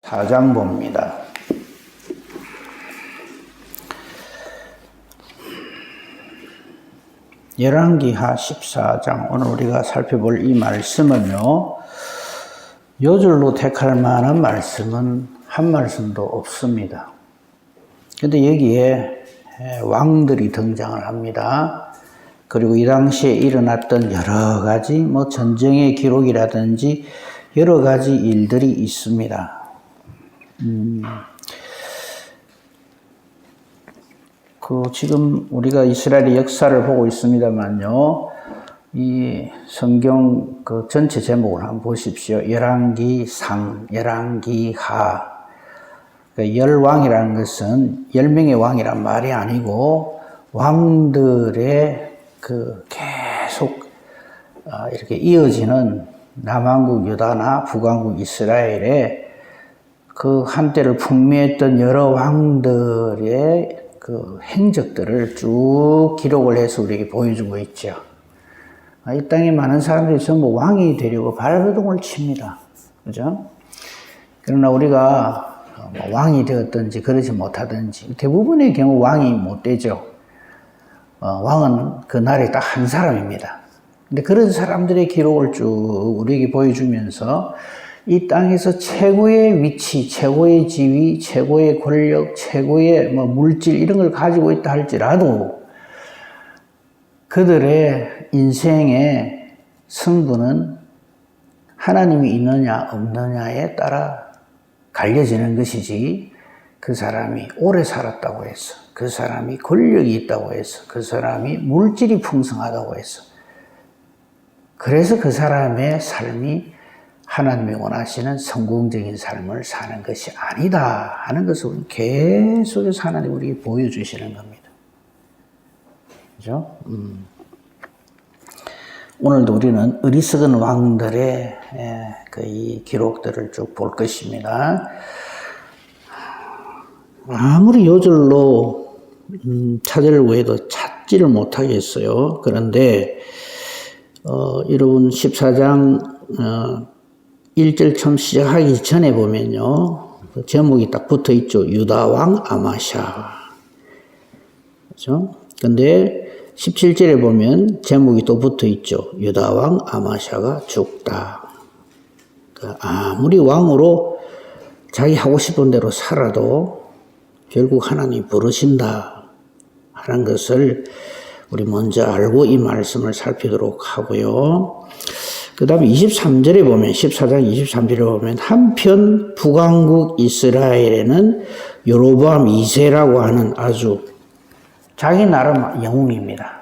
4장 봅니다. 열왕기하 14장, 오늘 우리가 살펴볼 이 말씀은요, 요절로 택할 만한 말씀은 한 말씀도 없습니다. 근데 여기에 왕들이 등장을 합니다. 그리고 이 당시에 일어났던 여러 가지 전쟁의 기록이라든지 여러 가지 일들이 있습니다. 지금 우리가 이스라엘의 역사를 보고 있습니다만요, 이 성경 전체 제목을 한번 보십시오. 열왕기상, 열왕기하. 열왕이라는 것은 10명의 왕이란 말이 아니고 왕들의 계속 이렇게 이어지는 남왕국 유다나 북왕국 이스라엘의 한때를 풍미했던 여러 왕들의 행적들을 쭉 기록을 해서 우리에게 보여주고 있죠. 이 땅에 많은 사람들이 전부 왕이 되려고 발버둥을 칩니다. 그죠? 그러나 우리가 왕이 되었든지 그러지 못하든지 대부분의 경우 왕이 못 되죠. 왕은 그 나라에 딱 한 사람입니다. 근데 그런 사람들의 기록을 쭉 우리에게 보여주면서 이 땅에서 최고의 위치, 최고의 지위, 최고의 권력, 최고의 물질 이런 걸 가지고 있다 할지라도 그들의 인생의 승부는 하나님이 있느냐 없느냐에 따라 갈려지는 것이지, 그 사람이 오래 살았다고 해서, 그 사람이 권력이 있다고 해서, 그 사람이 물질이 풍성하다고 해서, 그래서 그 사람의 삶이 하나님이 원하시는 성공적인 삶을 사는 것이 아니다 하는 것을 계속해서 하나님 우리에게 보여주시는 겁니다. 그죠? 오늘도 우리는 어리석은 왕들의 이 기록들을 쭉 볼 것입니다. 아무리 요절로 찾으려고 해도 찾지를 못하겠어요. 그런데 여러분 14장 1절 처음 시작하기 전에 보면요, 제목이 딱 붙어 있죠. 유다왕 아마샤. 그죠? 근데 17절에 보면 제목이 또 붙어 있죠. 유다왕 아마샤가 죽다. 아무리 왕으로 자기 하고 싶은 대로 살아도 결국 하나님이 부르신다 하는 것을 우리 먼저 알고 이 말씀을 살피도록 하고요. 그 다음에 23절에 보면, 14장 23절에 보면, 한편 북왕국 이스라엘에는 여로보암 2세라고 하는 아주 자기 나름 영웅입니다.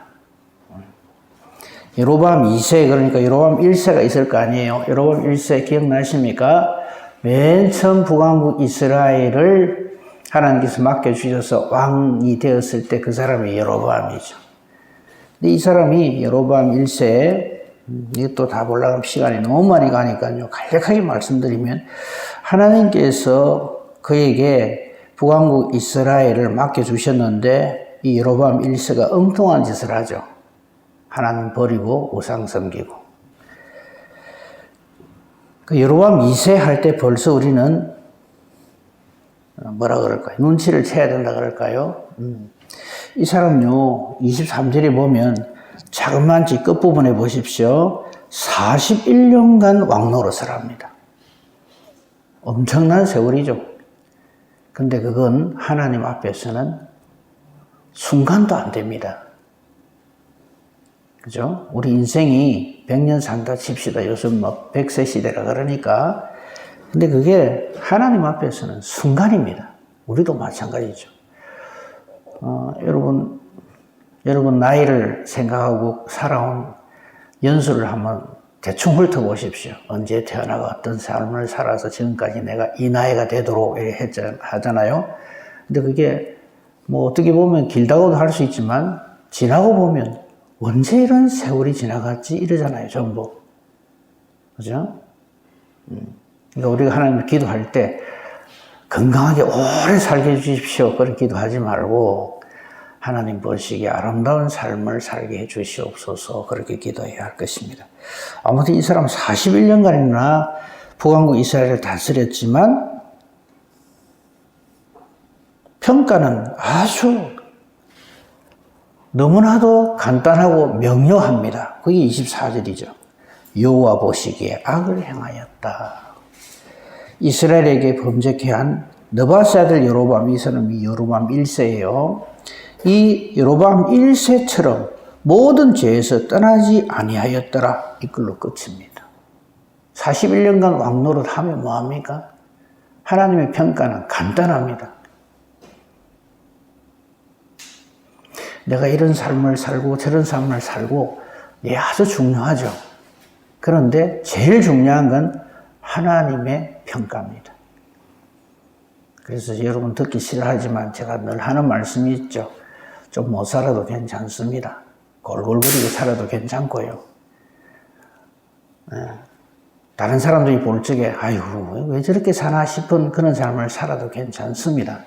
여로보암 2세, 그러니까 여로보암 1세가 있을 거 아니에요. 여로보암 1세 기억나십니까? 맨 처음 북왕국 이스라엘을 하나님께서 맡겨주셔서 왕이 되었을 때 그 사람이 여로보암이죠. 근데 이 사람이 여로보암 1세, 이것도 다 보려면 시간이 너무 많이 가니까요, 간략하게 말씀드리면, 하나님께서 그에게 북왕국 이스라엘을 맡겨주셨는데 이 여로보암 1세가 엉뚱한 짓을 하죠. 하나님 버리고 우상 섬기고. 여로보암 2세 할 때 벌써 우리는 뭐라 그럴까요? 눈치를 채야 된다 그럴까요? 이 사람요, 23절에 보면 자그만치 끝부분에 보십시오. 41년간 왕노릇을 합니다. 엄청난 세월이죠. 근데 그건 하나님 앞에서는 순간도 안 됩니다. 그죠? 우리 인생이 100년 산다 칩시다. 요즘 100세 시대라 그러니까. 근데 그게 하나님 앞에서는 순간입니다. 우리도 마찬가지죠. 여러분 나이를 생각하고 살아온 연수를 한번 대충 훑어보십시오. 언제 태어나고 어떤 삶을 살아서 지금까지 내가 이 나이가 되도록 하잖아요. 근데 그게 어떻게 보면 길다고도 할 수 있지만 지나고 보면 언제 이런 세월이 지나갔지 이러잖아요, 전부. 그죠? 그러니까 우리가 하나님을 기도할 때 건강하게 오래 살게 해주십시오, 그런 기도하지 말고 하나님 보시기에 아름다운 삶을 살게 해 주시옵소서, 그렇게 기도해야 할 것입니다. 아무튼 이 사람 41년간이나 북왕국 이스라엘을 다스렸지만 평가는 아주 너무나도 간단하고 명료합니다. 그게 24절이죠. 여호와 보시기에 악을 행하였다. 이스라엘에게 범죄케 한 느바스 아들 여로보암, 이 사람이 여로보암 1세예요. 이 여로보암 1세처럼 모든 죄에서 떠나지 아니하였더라. 이걸로 끝입니다. 41년간 왕노릇 하면 뭐합니까? 하나님의 평가는 간단합니다. 내가 이런 삶을 살고 저런 삶을 살고 아주 중요하죠. 그런데 제일 중요한 건 하나님의 평가입니다. 그래서 여러분 듣기 싫어하지만 제가 늘 하는 말씀이 있죠. 좀 못 살아도 괜찮습니다. 골골거리고 살아도 괜찮고요. 다른 사람들이 볼 적에 아이고 왜 저렇게 사나 싶은 그런 삶을 살아도 괜찮습니다.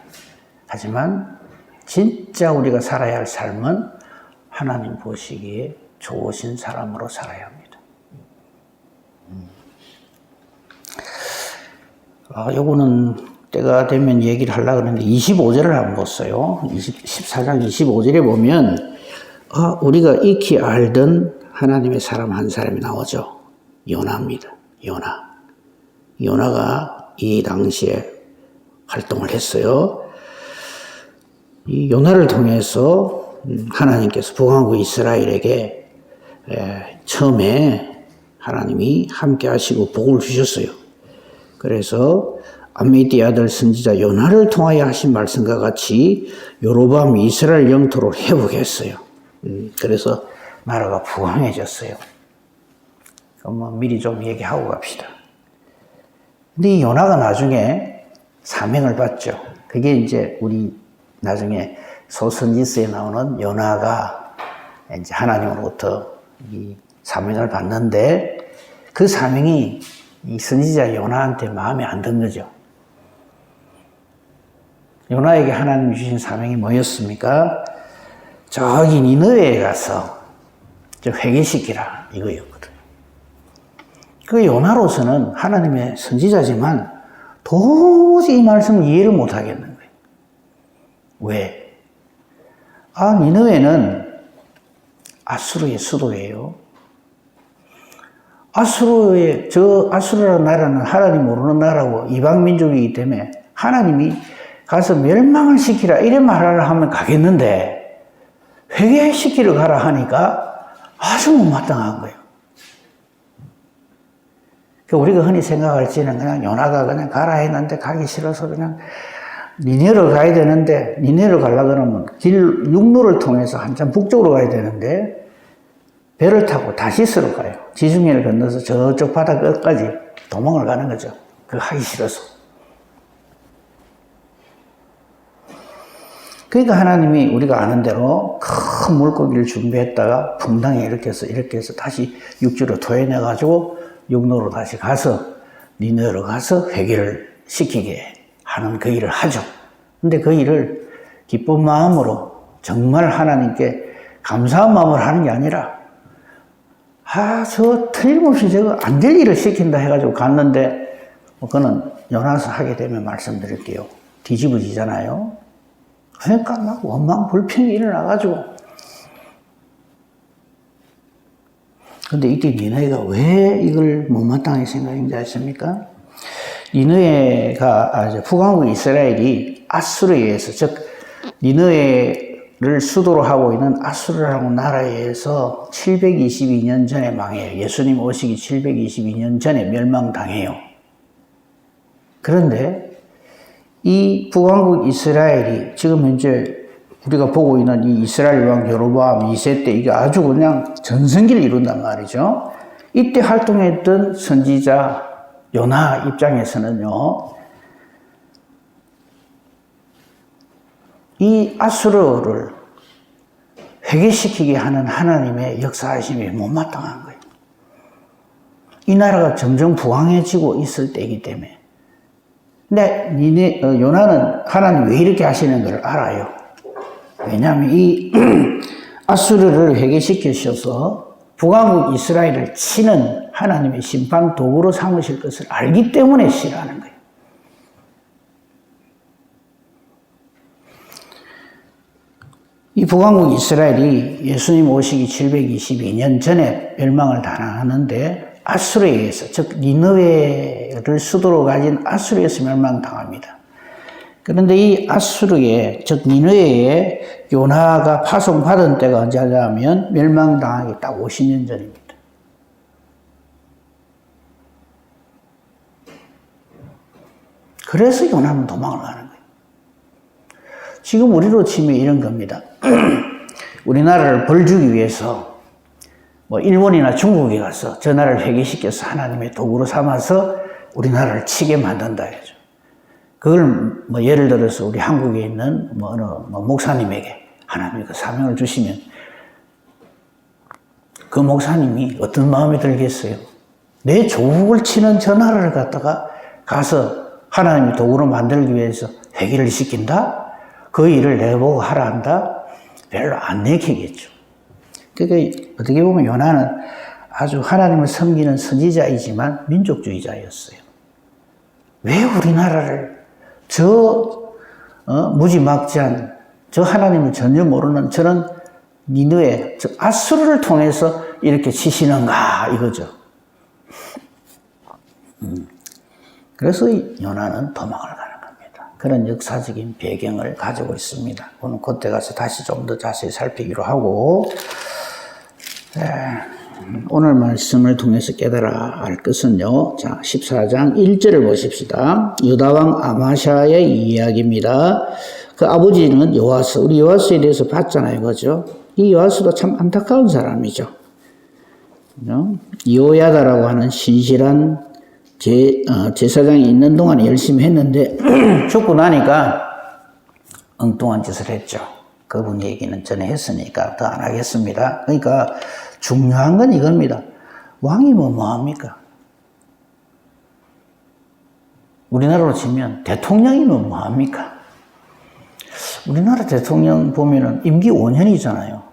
하지만 진짜 우리가 살아야 할 삶은 하나님 보시기에 좋으신 사람으로 살아야 합니다. 요거는 때가 되면 얘기를 하려고 하는데 25절을 한번 보세요. 14장 25절에 보면 우리가 익히 알던 하나님의 사람 한 사람이 나오죠. 요나입니다. 요나가 이 당시에 활동을 했어요. 이 요나를 통해서 하나님께서 북왕국 이스라엘에게 처음에 하나님이 함께 하시고 복을 주셨어요. 그래서 아미띠 아들 선지자 요나를 통하여 하신 말씀과 같이 여로보암 이스라엘 영토를 회복했어요. 그래서 나라가 부강해졌어요. 그럼 미리 좀 얘기하고 갑시다. 근데 이 요나가 나중에 사명을 받죠. 그게 이제 우리 나중에 소선지서에 나오는 요나가 이제 하나님으로부터 이 사명을 받는데 그 사명이 이 선지자 요나한테 마음에 안 든 거죠. 요나에게 하나님 주신 사명이 뭐였습니까? 저기 니느웨에 가서 회개시키라 이거였거든요. 그 요나로서는 하나님의 선지자지만 도저히 이 말씀을 이해를 못 하겠는 거예요. 왜? 니느웨는 아수르의 수도예요. 아수르라는 나라는 하나님 모르는 나라고 이방민족이기 때문에 하나님이 가서 멸망을 시키라 이런 말을 하면 가겠는데 회개시키러 가라 하니까 아주 못마땅한 거예요. 우리가 흔히 생각할지는 그냥 요나가 그냥 가라 했는데 가기 싫어서 그냥 니네로 가야 되는데 니네로 가려고 그러면 육로를 통해서 한참 북쪽으로 가야 되는데 배를 타고 다시스로 가요. 지중해를 건너서 저쪽 바다 끝까지 도망을 가는 거죠. 그거 하기 싫어서. 그러니까 하나님이 우리가 아는 대로 큰 물고기를 준비했다가 풍덩이에 이렇게 해서 다시 육지로 토해내가지고 육로로 다시 가서 니네로 가서 회개를 시키게 하는 그 일을 하죠. 근데 그 일을 기쁜 마음으로 정말 하나님께 감사한 마음으로 하는 게 아니라 저 틀림없이 저거 안 될 일을 시킨다 해가지고 갔는데 그거는 요나서 하게 되면 말씀드릴게요. 뒤집어지잖아요. 그러니까 막 원망 불평이 일어나가지고 근데 이때 니느웨가 왜 이걸 못마땅하게 생각했는지 아십니까? 니느웨가 북왕국 이스라엘이 아수르에 의해서 즉 니느웨를 수도로 하고 있는 아수르라는 나라에 의해서 722년 전에 망해요. 예수님 오시기 722년 전에 멸망당해요. 그런데 이 북왕국 이스라엘이 지금 현재 우리가 보고 있는 이 이스라엘 왕 여로보암 2세 때 이게 아주 그냥 전성기를 이룬단 말이죠. 이때 활동했던 선지자 요나 입장에서는요, 이 아수르를 회개시키게 하는 하나님의 역사하심이 못마땅한 거예요. 이 나라가 점점 부강해지고 있을 때이기 때문에. 근데 요나는 하나님 왜 이렇게 하시는 걸 알아요. 왜냐하면 이 아수르를 회개시키셔서 북왕국 이스라엘을 치는 하나님의 심판 도구로 삼으실 것을 알기 때문에 싫어하는 거예요. 이 북왕국 이스라엘이 예수님 오시기 722년 전에 멸망을 당하는데 아수르에 의해서, 즉 니느웨를 수도로 가진 아수르에서 멸망당합니다. 그런데 이 아수르에, 즉 니느웨에 요나가 파송받은 때가 언제냐면 멸망당하기 딱 50년 전입니다. 그래서 요나는 도망을 가는 거예요. 지금 우리로 치면 이런 겁니다. 우리나라를 벌주기 위해서 뭐 일본이나 중국에 가서 저 나라를 회개시켜서 하나님의 도구로 삼아서 우리나라를 치게 만든다 해죠. 그걸 뭐 예를 들어서 우리 한국에 있는 뭐 어느 목사님에게 하나님이 그 사명을 주시면 그 목사님이 어떤 마음이 들겠어요? 내 조국을 치는 저 나라를 갖다가 가서 하나님의 도구로 만들기 위해서 회개를 시킨다? 그 일을 내보고 하라 한다? 별로 안 내키겠죠. 그러니까 어떻게 보면 요나는 아주 하나님을 섬기는 선지자이지만 민족주의자였어요. 왜 우리나라를 무지막지한 저 하나님을 전혀 모르는 저런 니느웨, 즉 아수르를 통해서 이렇게 치시는가 이거죠. 그래서 요나는 도망을 가는 겁니다. 그런 역사적인 배경을 가지고 있습니다. 오늘 그때 가서 다시 좀 더 자세히 살피기로 하고, 오늘 말씀을 통해서 깨달아 알 것은요. 자, 14장 1절을 보십시다. 유다왕 아마샤의 이야기입니다. 그 아버지는 요아스, 우리 요아스에 대해서 봤잖아요. 그죠? 이 요아스도 참 안타까운 사람이죠. 요야다라고 하는 신실한 제사장이 있는 동안 열심히 했는데 죽고 나니까 엉뚱한 짓을 했죠. 그분 얘기는 전에 했으니까 더 안 하겠습니다. 그러니까 중요한 건 이겁니다. 왕이면 뭐합니까? 우리나라로 치면 대통령이면 뭐합니까? 우리나라 대통령 보면은 임기 5년이잖아요.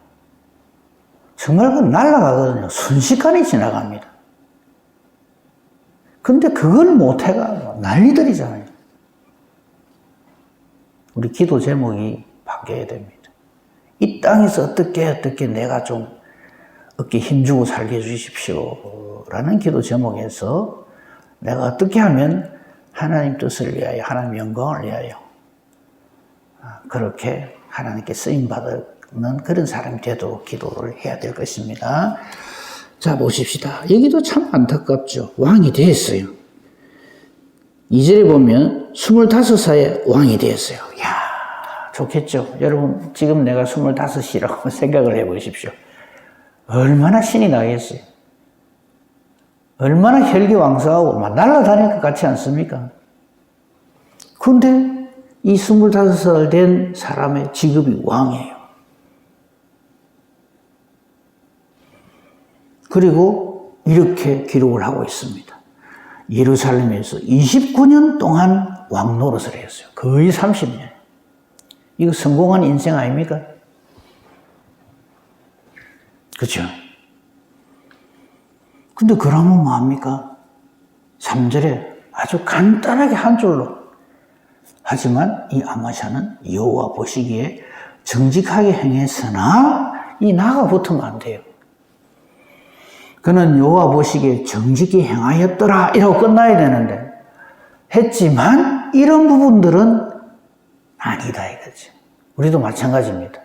정말 그 날아가거든요. 순식간에 지나갑니다. 근데 그걸 못해가 난리들이잖아요. 우리 기도 제목이 바뀌어야 됩니다. 이 땅에서 어떻게 내가 좀 어깨 힘주고 살게 해주십시오 라는 기도 제목에서 내가 어떻게 하면 하나님 뜻을 위하여 하나님 영광을 위하여 그렇게 하나님께 쓰임받는 그런 사람이 되도록 기도를 해야 될 것입니다. 자, 보십시다. 여기도 참 안타깝죠. 왕이 됐어요. 2절에 보면 25살에 왕이 됐어요. 이야, 좋겠죠. 여러분, 지금 내가 25이라고 생각을 해보십시오. 얼마나 신이 나겠어요. 얼마나 혈기왕성하고 막 날아다닐 것 같지 않습니까? 근데 이 25살 된 사람의 직업이 왕이에요. 그리고 이렇게 기록을 하고 있습니다. 예루살렘에서 29년 동안 왕 노릇을 했어요. 거의 30년. 이거 성공한 인생 아닙니까? 그렇죠? 근데 그러면 뭐합니까? 3절에 아주 간단하게 한 줄로. 하지만 이 아마샤는 여호와 보시기에 정직하게 행했으나 이 나가 붙으면 안 돼요. 그는 여호와 보시기에 정직히 행하였더라 이라고 끝나야 되는데 했지만 이런 부분들은 아니다 이거지. 우리도 마찬가지입니다.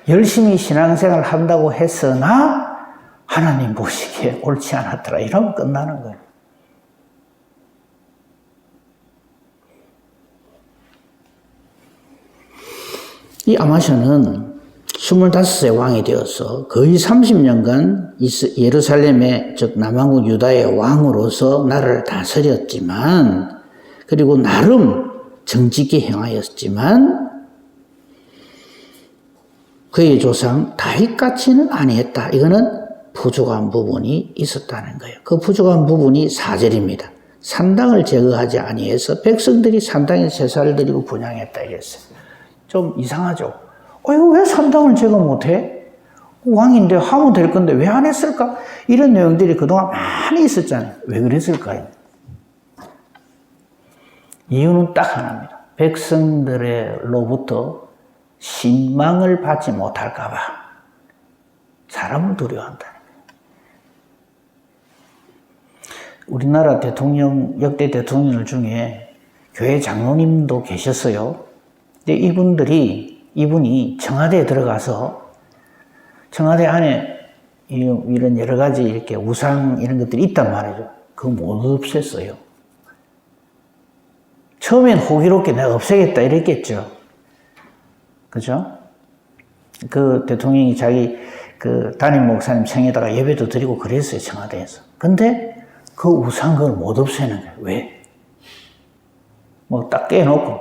열심히 신앙생활을 한다고 했으나 하나님 보시기에 옳지 않았더라 이러면 끝나는 거예요. 이 아마샤는 25세 왕이 되어서 거의 30년간 예루살렘의 즉 남왕국 유다의 왕으로서 나라를 다스렸지만 그리고 나름 정직히 행하였지만 그의 조상 다윗같이는 아니었다. 이거는 부족한 부분이 있었다는 거예요. 그 부족한 부분이 4절입니다. 산당을 제거하지 아니해서 백성들이 산당에서 제사를 드리고 분향했다 이랬어요. 좀 이상하죠. 이거 왜 산당을 제거 못해? 왕인데 하면 될 건데 왜 안 했을까? 이런 내용들이 그동안 많이 있었잖아요. 왜 그랬을까요? 이유는 딱 하나입니다. 백성들로부터 신망을 받지 못할까봐 사람을 두려워한다는 거예요. 우리나라 대통령, 역대 대통령 중에 교회 장로님도 계셨어요. 근데 이분이 청와대에 들어가서 청와대 안에 이런 여러 가지 이렇게 우상 이런 것들이 있단 말이죠. 그거 못 없앴어요. 처음엔 호기롭게 내가 없애겠다 이랬겠죠. 그죠? 그 대통령이 자기 그 담임 목사님 생에다가 예배도 드리고 그랬어요, 청와대에서. 근데 그 우상 그걸 못 없애는 거예요. 왜? 뭐 딱 깨놓고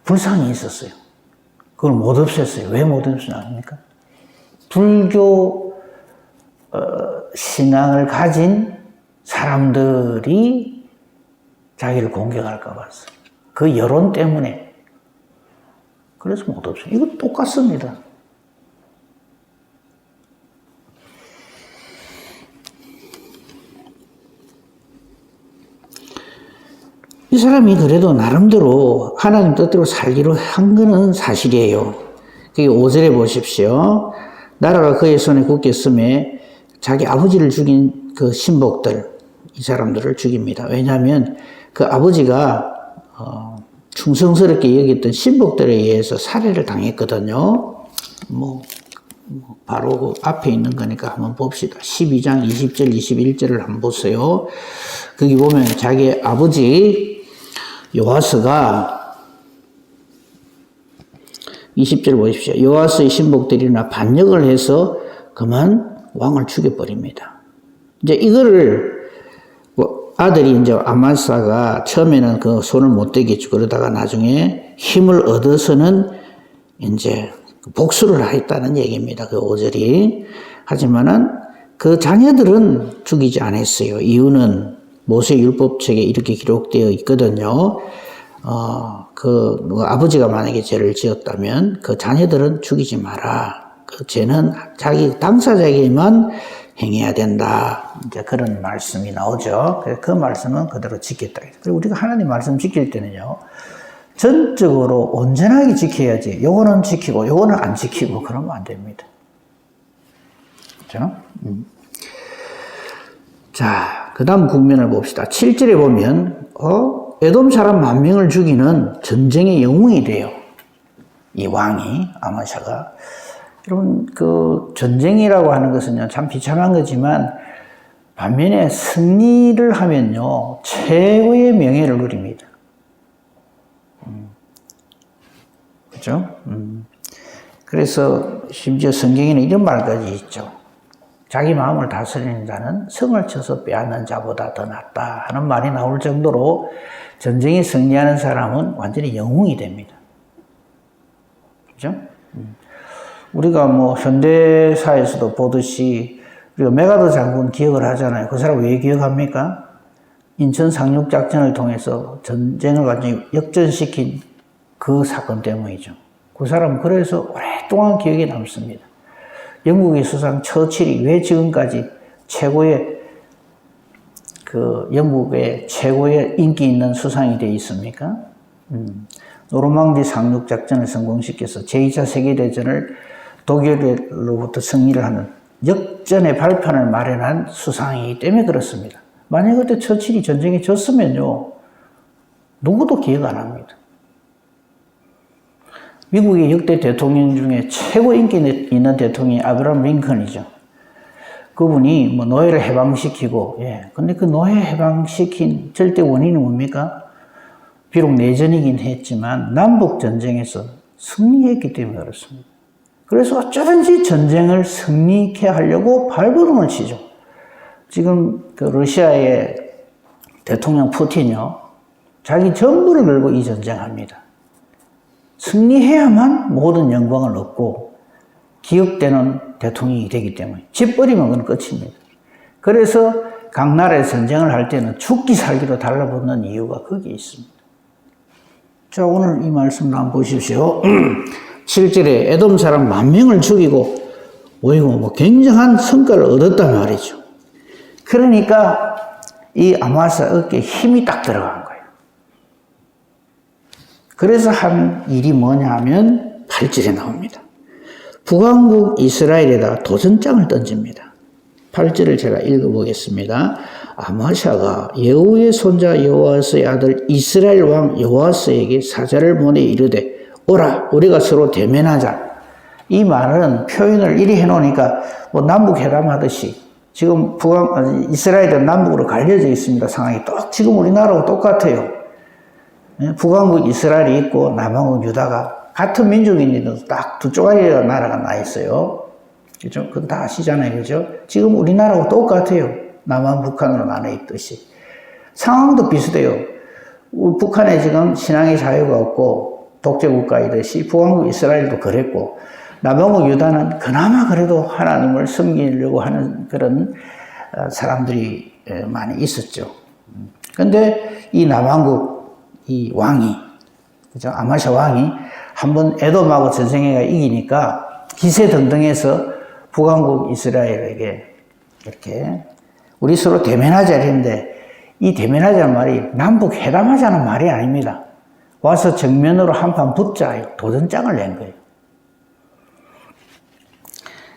불상이 있었어요. 그걸 못 없앴어요. 왜 못 없애냐 합니까? 불교 신앙을 가진 사람들이 자기를 공격할까 봐서 그 여론 때문에 그래서 못 없어요. 이거 똑같습니다. 이 사람이 그래도 나름대로 하나님 뜻대로 살기로 한 거는 사실이에요. 그게 5절에 보십시오. 나라가 그의 손에 굳게 있음에 자기 아버지를 죽인 그 신복들, 이 사람들을 죽입니다. 왜냐하면 그 아버지가 충성스럽게 여겼던 신복들에 의해서 살해를 당했거든요. 바로 그 앞에 있는 거니까 한번 봅시다. 12장 20절, 21절을 한번 보세요. 거기 보면 자기 아버지 요아스가 20절 보십시오. 요아스의 신복들이나 반역을 해서 그만 왕을 죽여버립니다. 이제 이거를 아들이 이제 아마사가 처음에는 그 손을 못 대겠죠. 그러다가 나중에 힘을 얻어서는 이제 복수를 하였다는 얘기입니다. 그 5절이. 하지만은 그 자녀들은 죽이지 않았어요. 이유는 모세 율법책에 이렇게 기록되어 있거든요. 그 아버지가 만약에 죄를 지었다면 그 자녀들은 죽이지 마라. 그 죄는 자기 당사자에게만 행해야 된다. 이제 그런 말씀이 나오죠. 그 말씀은 그대로 지켰다. 그리고 우리가 하나님 말씀 지킬 때는요, 전적으로 온전하게 지켜야지. 요거는 지키고 요거는 안 지키고 그러면 안 됩니다. 그렇죠? 자, 그 다음 국면을 봅시다. 7절에 보면 에돔 사람 10,000명을 죽이는 전쟁의 영웅이 돼요. 이 왕이 아마샤가. 여러분, 그 전쟁이라고 하는 것은요, 참 비참한 거지만 반면에 승리를 하면요, 최고의 명예를 누립니다. 그렇죠? 그래서 심지어 성경에는 이런 말까지 있죠. 자기 마음을 다스리는 자는 성을 쳐서 빼앗는 자보다 더 낫다 하는 말이 나올 정도로 전쟁에 승리하는 사람은 완전히 영웅이 됩니다. 그렇죠? 우리가 뭐 현대사에서도 보듯이 우리가 메가더 장군 기억을 하잖아요. 그 사람 왜 기억합니까? 인천 상륙작전을 통해서 전쟁을 완전히 역전시킨 그 사건 때문이죠. 그 사람은 그래서 오랫동안 기억에 남습니다. 영국의 수상 처칠이 왜 지금까지 영국의 최고의 인기 있는 수상이 되어 있습니까? 노르망디 상륙작전을 성공시켜서 제2차 세계대전을 독일로부터 승리를 하는 역전의 발판을 마련한 수상이기 때문에 그렇습니다. 만약 그때 처칠이 전쟁에 졌으면요, 누구도 기억 안 합니다. 미국의 역대 대통령 중에 최고 인기 있는 대통령이 아브라함 링컨이죠. 그분이 뭐 노예를 해방시키고, 근데 그 노예 해방시킨 절대 원인이 뭡니까? 비록 내전이긴 했지만 남북전쟁에서 승리했기 때문에 그렇습니다. 그래서 어쩌든지 전쟁을 승리케 하려고 발버둥을 치죠. 지금 그 러시아의 대통령 푸틴이요, 자기 전부를 걸고 이 전쟁합니다. 승리해야만 모든 영광을 얻고 기억되는 대통령이 되기 때문에 짓버리면 그건 끝입니다. 그래서 각 나라의 전쟁을 할 때는 죽기 살기로 달라붙는 이유가 거기에 있습니다. 자, 오늘 이 말씀을 한번 보십시오. 7절에 에돔 사람 10,000명을 죽이고 뭐 굉장한 성과를 얻었단 말이죠. 그러니까 이 아마사 어깨에 힘이 딱 들어간 거예요. 그래서 한 일이 뭐냐 하면 8절에 나옵니다. 북왕국 이스라엘에다 도전장을 던집니다. 8절을 제가 읽어보겠습니다. 아마샤가 예후의 손자 여호아스의 아들 이스라엘 왕 여호아스에게 사자를 보내 이르되 오라 우리가 서로 대면하자. 이 말은 표현을 이리 해놓으니까 뭐 남북 회담하듯이 지금 이스라엘은 남북으로 갈려져 있습니다. 상황이 지금 우리나라하고 똑같아요. 북왕국 이스라엘이 있고 남왕국 유다가 같은 민족인데도 딱 두 쪼가리 나라가 나 있어요. 그죠? 그건 다 아시잖아요. 그죠? 지금 우리나라하고 똑같아요. 남한 북한으로 나눠 있듯이. 상황도 비슷해요. 북한에 지금 신앙의 자유가 없고 독재국가이듯이 북왕국 이스라엘도 그랬고 남왕국 유다는 그나마 그래도 하나님을 섬기려고 하는 그런 사람들이 많이 있었죠. 근데 이 남왕국 이 왕이, 그죠? 아마샤 왕이 한번 에돔하고 전쟁해가 이기니까 기세등등해서 북왕국 이스라엘에게 이렇게 우리 서로 대면하자 했는데 이 대면하자는 말이 남북 회담하자는 말이 아닙니다. 와서 정면으로 한판 붙자 도전장을 낸 거예요.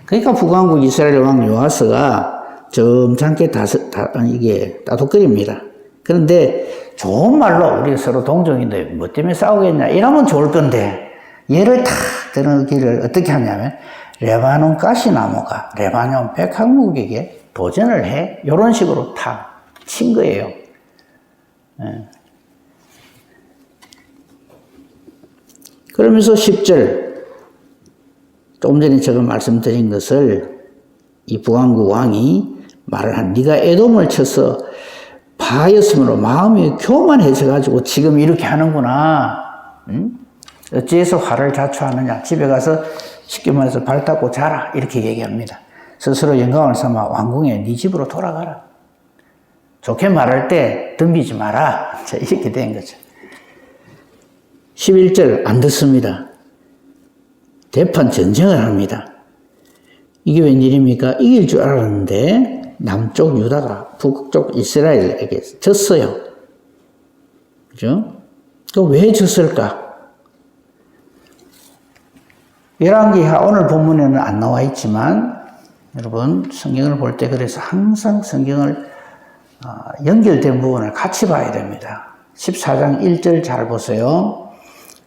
그러니까 북왕국 이스라엘 왕 요아스가 점잖게 이게 따독거립니다. 그런데 좋은 말로 우리 서로 동족인데 뭐 때문에 싸우겠냐 이러면 좋을 건데 얘를 탁 드러기를 어떻게 하냐면 레바논 가시나무가 레바논 백항목에게 도전을 해 이런 식으로 탁 친 거예요. 그러면서 10절 조금 전에 제가 말씀드린 것을 이 북왕국 왕이 말을 한 네가 에돔을 쳐서 바하였으므로 마음이 교만해져 가지고 지금 이렇게 하는구나. 어찌해서 화를 자초하느냐. 집에 가서 쉽게 말해서 발 닦고 자라 이렇게 얘기합니다. 스스로 영광을 삼아 왕궁에 네 집으로 돌아가라. 좋게 말할 때 덤비지 마라. 자, 이렇게 된 거죠. 11절 안 듣습니다. 대판 전쟁을 합니다. 이게 웬일입니까? 이길 줄 알았는데 남쪽 유다가 북쪽 이스라엘에게 졌어요. 그죠? 또 왜 졌을까? 열왕기하 오늘 본문에는 안 나와 있지만 여러분 성경을 볼 때 그래서 항상 성경을 연결된 부분을 같이 봐야 됩니다. 14장 1절 잘 보세요.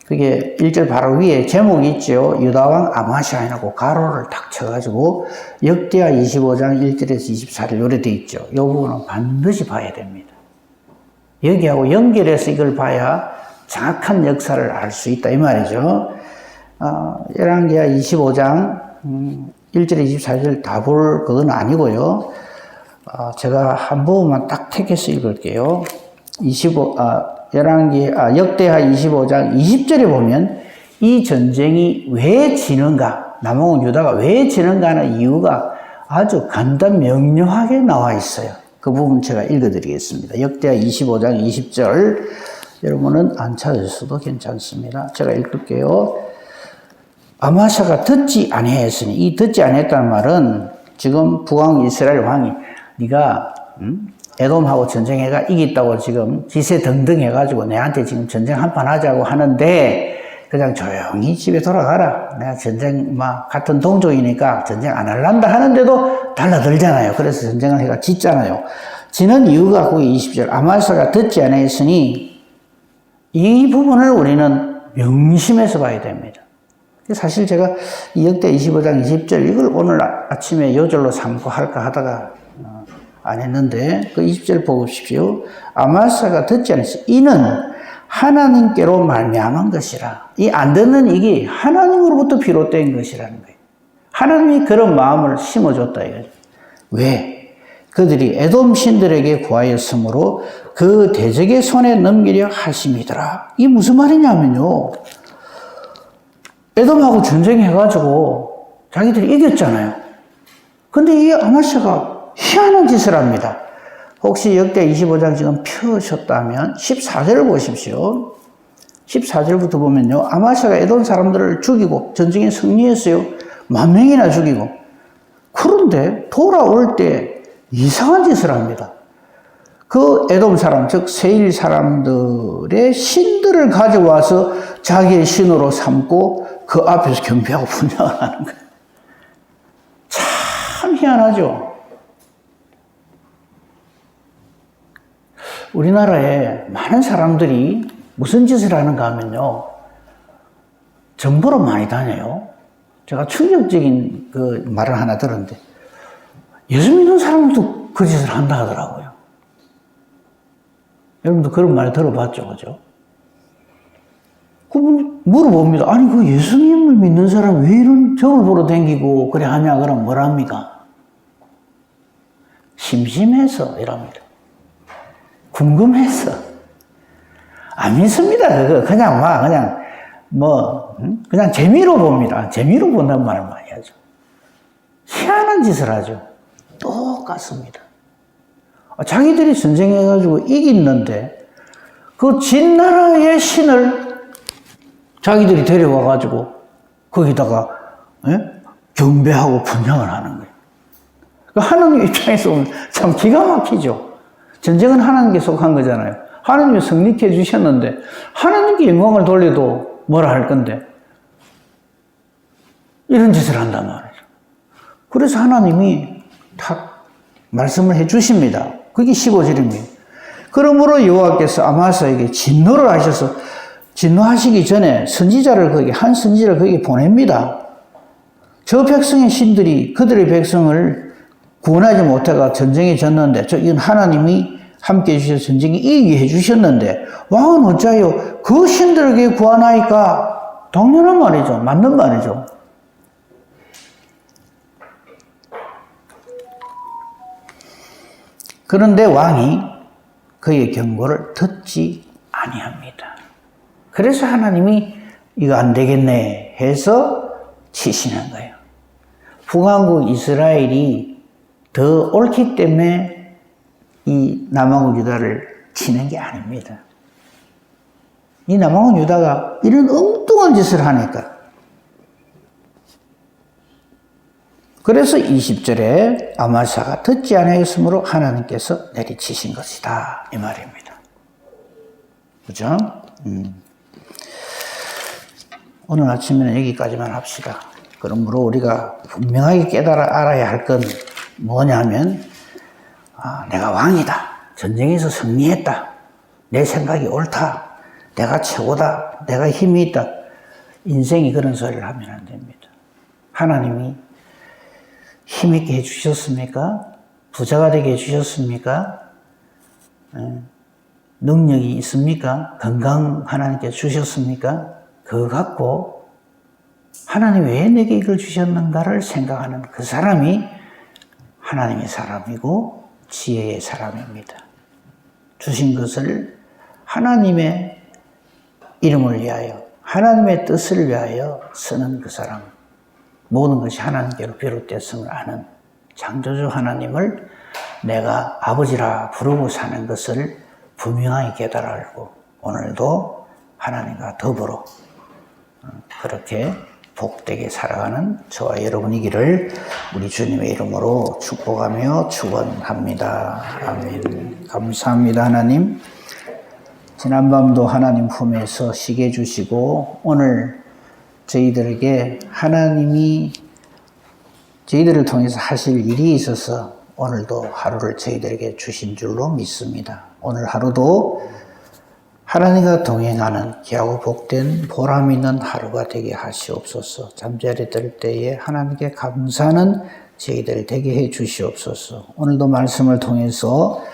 그게 1절 바로 위에 제목이 있죠. 유다왕 아마샤이라고 가로를 딱 쳐가지고 역대하 25장 1절에서 24절 요래 돼 있죠. 이 부분은 반드시 봐야 됩니다. 여기하고 연결해서 이걸 봐야 정확한 역사를 알 수 있다 이 말이죠. 열왕기하 25장 1절 24절 다 볼 그건 아니고요. 제가 한 부분만 딱 택해서 읽을게요. 역대하 25장 20절에 보면 이 전쟁이 왜 지는가, 남왕국 유다가 왜 지는가 하는 이유가 아주 간단 명료하게 나와 있어요. 그 부분 제가 읽어드리겠습니다. 역대하 25장 20절 여러분은 안 찾으셔도 괜찮습니다. 제가 읽을게요. 아마샤가 듣지 아니하였으니 이 듣지 아니했다는 말은 지금 북왕 이스라엘 왕이 네가 에돔하고 전쟁해가 이겼다고 지금 기세등등 해가지고 내한테 지금 전쟁 한판 하자고 하는데 그냥 조용히 집에 돌아가라. 내가 전쟁 같은 동족이니까 전쟁 안 할란다 하는데도 달라들잖아요. 그래서 전쟁을 해가 짓잖아요. 지는 이유가 거기 20절 아마샤가 듣지 아니하였으니 이 부분을 우리는 명심해서 봐야 됩니다. 사실 제가 이 역대 25장 20절 이걸 오늘 아침에 요절로 삼고 할까 하다가 안 했는데 그 20절 보십시오. 아마샤가 듣지 않았어요. 이는 하나님께로 말미암은 것이라. 이 안 듣는 이게 하나님으로부터 비롯된 것이라는 거예요. 하나님이 그런 마음을 심어줬다 이거죠. 왜? 그들이 에돔 신들에게 구하였으므로 그 대적의 손에 넘기려 하심이더라. 이게 무슨 말이냐면요. 에돔하고 전쟁해가지고 자기들이 이겼잖아요. 근데 이 아마샤가 희한한 짓을 합니다. 혹시 역대 25장 지금 펴셨다면 14절을 보십시오. 14절부터 보면요. 아마샤가 에돔 사람들을 죽이고 전쟁에 승리했어요. 10,000명이나 죽이고. 그런데 돌아올 때 이상한 짓을 합니다. 그 에돔 사람, 즉 세일 사람들의 신들을 가져와서 자기의 신으로 삼고 그 앞에서 경배하고 분양을 하는 거예요. 참 희한하죠. 우리나라에 많은 사람들이 무슨 짓을 하는가 하면요, 정보로 많이 다녀요. 제가 충격적인 그 말을 하나 들었는데, 예수 믿는 사람도 그 짓을 한다 하더라고요. 여러분도 그런 말 들어봤죠, 그죠? 그분 물어봅니다. 아니, 그 예수님을 믿는 사람 왜 이런 점을 보러 다니고 그래 하냐? 그럼 뭐랍니까? 심심해서 이랍니다. 궁금해서. 안 믿습니다, 그거. 그냥 재미로 봅니다. 재미로 본다는 말을 많이 하죠. 희한한 짓을 하죠. 똑같습니다. 자기들이 전쟁해가지고 이겼는데, 그 진나라의 신을 자기들이 데려와가지고, 거기다가, 경배하고 분향을 하는 거예요. 하나님 입장에서 보면 참 기가 막히죠. 전쟁은 하나님께 속한 거잖아요. 하나님이 성립해 주셨는데, 하나님께 영광을 돌려도 뭐라 할 건데, 이런 짓을 한단 말이죠. 그래서 하나님이 탁 말씀을 해 주십니다. 그게 15절입니다. 그러므로 여호와께서 아마스에게 진노를 하셔서, 진노하시기 전에 한 선지자를 거기 보냅니다. 저 백성의 신들이 그들의 백성을 구원하지 못해가 전쟁에 졌는데, 이건 하나님이 함께 해주셔서 전쟁에 이기게 해주셨는데, 왕은 어찌하여 그 신들에게 구하나이까? 당연한 말이죠. 맞는 말이죠. 그런데 왕이 그의 경고를 듣지 아니합니다. 그래서 하나님이 이거 안 되겠네 해서 치시는 거예요. 북왕국 이스라엘이 더 옳기 때문에 이 남왕국 유다를 치는 게 아닙니다. 이 남왕국 유다가 이런 엉뚱한 짓을 하니까. 그래서 20절에 아마사가 듣지 아니하였으므로 하나님께서 내리치신 것이다, 이 말입니다. 그죠? 오늘 아침에는 여기까지만 합시다. 그러므로 우리가 분명하게 알아야 할 건 뭐냐면, 내가 왕이다. 전쟁에서 승리했다. 내 생각이 옳다. 내가 최고다. 내가 힘이 있다. 인생이 그런 소리를 하면 안 됩니다. 하나님이 힘있게 해주셨습니까? 부자가 되게 해주셨습니까? 능력이 있습니까? 건강 하나님께 주셨습니까? 그거 갖고 하나님 왜 내게 이걸 주셨는가를 생각하는 그 사람이 하나님의 사람이고 지혜의 사람입니다. 주신 것을 하나님의 이름을 위하여, 하나님의 뜻을 위하여 쓰는 그 사람, 모든 것이 하나님께로 비롯됐음을 아는 창조주 하나님을 내가 아버지라 부르고 사는 것을 분명하게 깨달아 알고, 오늘도 하나님과 더불어 그렇게 복되게 살아가는 저와 여러분이기를 우리 주님의 이름으로 축복하며 축원합니다. 아멘. 감사합니다, 하나님. 지난밤도 하나님 품에서 쉬게 해주시고, 오늘 저희들에게 하나님이 저희들을 통해서 하실 일이 있어서 오늘도 하루를 저희들에게 주신 줄로 믿습니다. 오늘 하루도 하나님과 동행하는 귀하고 복된 보람 있는 하루가 되게 하시옵소서. 잠자리 들 때에 하나님께 감사하는 저희들 되게 해 주시옵소서. 오늘도 말씀을 통해서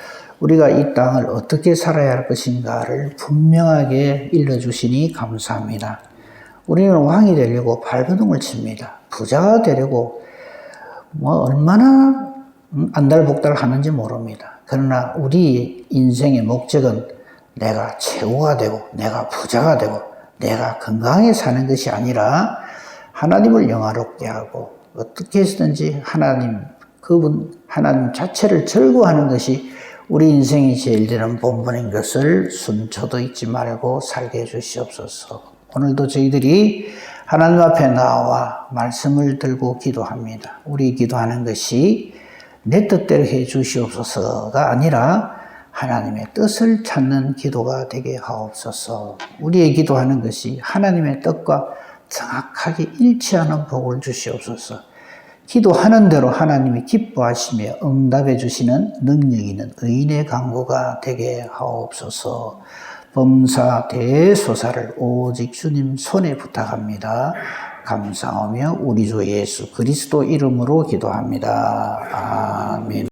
우리가 이 땅을 어떻게 살아야 할 것인가를 분명하게 일러주시니 감사합니다. 우리는 왕이 되려고 발버둥을 칩니다. 부자가 되려고 얼마나 안달복달 하는지 모릅니다. 그러나 우리 인생의 목적은 내가 최고가 되고, 내가 부자가 되고, 내가 건강하게 사는 것이 아니라 하나님을 영화롭게 하고, 어떻게 해서든지 하나님 자체를 즐거워하는 것이 우리 인생이 제일 되는 본분인 것을 순초도 잊지 말고 살게 해 주시옵소서. 오늘도 저희들이 하나님 앞에 나와 말씀을 들고 기도합니다. 우리 기도하는 것이 내 뜻대로 해 주시옵소서가 아니라 하나님의 뜻을 찾는 기도가 되게 하옵소서. 우리의 기도하는 것이 하나님의 뜻과 정확하게 일치하는 복을 주시옵소서. 기도하는 대로 하나님이 기뻐하시며 응답해 주시는 능력 있는 의인의 강구가 되게 하옵소서. 범사 대소사를 오직 주님 손에 부탁합니다. 감사하며 우리 주 예수 그리스도 이름으로 기도합니다. 아멘.